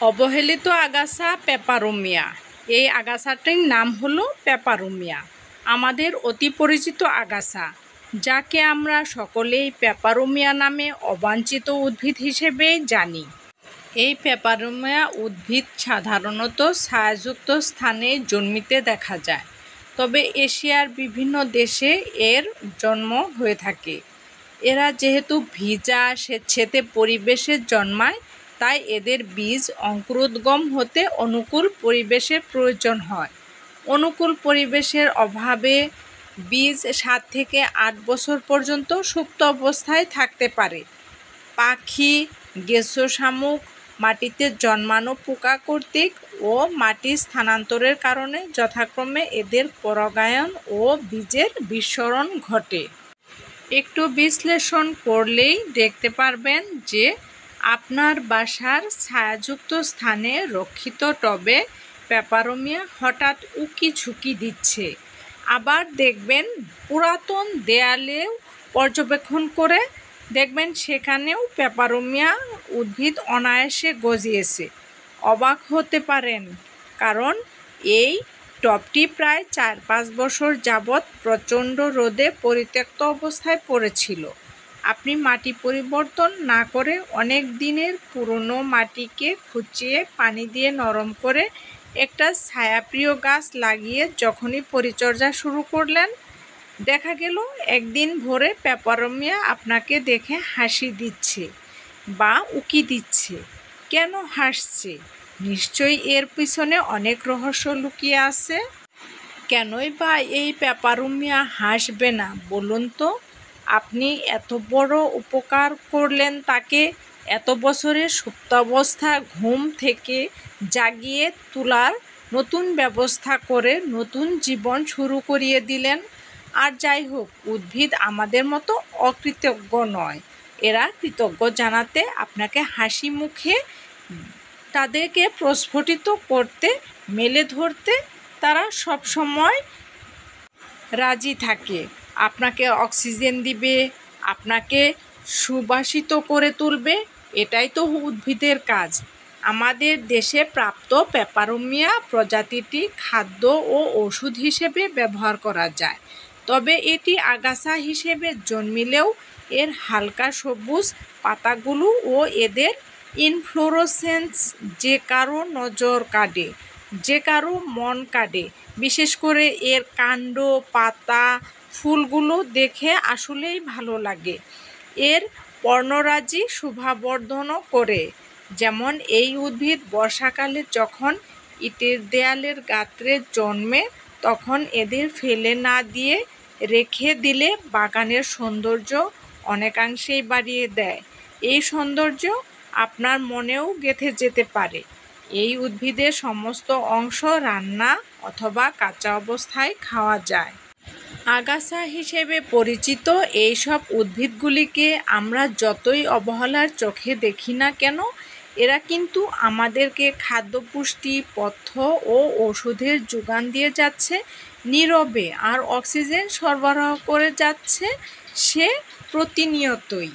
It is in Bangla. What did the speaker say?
অবহেলিত আগাছা পেপারোমিয়া। এই আগাছাটির নাম হলো পেপারোমিয়া। আমাদের অতি পরিচিত আগাছা, যাকে আমরা সকলেই পেপারোমিয়া নামে অবাঞ্ছিত উদ্ভিদ হিসেবে জানি। এই পেপারোমিয়া উদ্ভিদ সাধারণত ছায়াযুক্ত স্থানে জন্মিতে দেখা যায়, তবে এশিয়ার বিভিন্ন দেশে এর জন্ম হয়ে থাকে। এরা যেহেতু ভিজা স্যাঁতসেঁতে পরিবেশে জন্মায়, তাই এদের বীজ অঙ্কুরোদ্গম হতে অনুকূল পরিবেশের প্রয়োজন হয়। অনুকূল পরিবেশের অভাবে বীজ 7 থেকে 8 বছর পর্যন্ত সুপ্ত অবস্থায় থাকতে পারে। পাখি, গেছো শামুক, মাটিতে জন্মানো পোকা কর্তৃক ও মাটি স্থানান্তরের কারণে যথাক্রমে এদের পরাগায়ন ও বীজের বিস্ফোরণ ঘটে। একটু বিশ্লেষণ করলেই দেখতে পারবেন যে আপনার বাসার ছায়াযুক্ত স্থানে রক্ষিত টবে পেপারোমিয়া হঠাৎ উকি ঝুঁকি দিচ্ছে। আবার দেখবেন পুরাতন দেয়ালেও পর্যবেক্ষণ করে দেখবেন সেখানেও পেপারোমিয়া উদ্ভিদ অনায়াসে গজিয়েছে। অবাক হতে পারেন, কারণ এই টবটি প্রায় 4-5 বছর যাবৎ প্রচণ্ড রোদে পরিত্যক্ত অবস্থায় পড়েছিল। আপনি মাটি পরিবর্তন না করে অনেক দিনের পুরনো মাটিকে খুঁচিয়ে পানি দিয়ে নরম করে একটা ছায়াপ্রিয় গাছ লাগিয়ে যখনই পরিচর্যা শুরু করলেন, দেখা গেল একদিন ভোরে পেপারোমিয়া আপনাকে দেখে হাসি দিচ্ছে বা উকি দিচ্ছে। কেন হাসছে? নিশ্চয়ই এর পিছনে অনেক রহস্য লুকিয়ে আছে। কেনই বা এই পেপারোমিয়া হাসবে না বলুন তো? আপনি এত বড় উপকার করলেন তাকে, এত বছরের সুপ্তাবস্থা ঘুম থেকে জাগিয়ে তোলার নতুন ব্যবস্থা করে নতুন জীবন শুরু করিয়ে দিলেন। আর যাই হোক, উদ্ভিদ আমাদের মতো অকৃতজ্ঞ নয়। এরা কৃতজ্ঞ জানাতে আপনাকে হাসি মুখে তাদেরকে প্রস্ফুটিত করতে, মেলে ধরতে তারা সবসময় রাজি থাকে। আপনাকে অক্সিজেন দিবে, আপনাকে সুবাসিত করে তুলবে। এটাই তো উদ্ভিদের কাজ। আমাদের দেশে প্রাপ্ত পেপারোমিয়া প্রজাতিটি খাদ্য ও ওষুধ হিসেবে ব্যবহার করা যায়, তবে এটি আগাছা হিসেবে জন্মিলেও এর হালকা সবুজ পাতাগুলো ও এদের ইনফ্লোরেসেন্স যে কারো নজর কাড়ে, যে কারো মন কাড়ে। বিশেষ করে এর কাণ্ড, পাতা, ফুলগুলো দেখে আসলেই ভালো লাগে। এর পর্ণরাজি শোভাবর্ধনও করে। যেমন এই উদ্ভিদ বর্ষাকালে যখন ইটের দেয়ালের গাত্রে জন্মে, তখন এদের ফেলে না দিয়ে রেখে দিলে বাগানের সৌন্দর্য অনেকাংশেই বাড়িয়ে দেয়। এই সৌন্দর্য আপনার মনেও গেঁথে যেতে পারে। এই উদ্ভিদের সমস্ত অংশ রান্না অথবা কাঁচা অবস্থায় খাওয়া যায়। আগাছা হিসেবে পরিচিত এই সব উদ্ভিদগুলিকে আমরা যতই অবহেলার চোখে দেখি না কেন, এরা কিন্তু আমাদেরকে খাদ্য, পুষ্টি, পথ্য ও ওষুধের যোগান দিয়ে যাচ্ছে নীরবে, আর অক্সিজেন সরবরাহ করে যাচ্ছে সে প্রতিনিয়তই।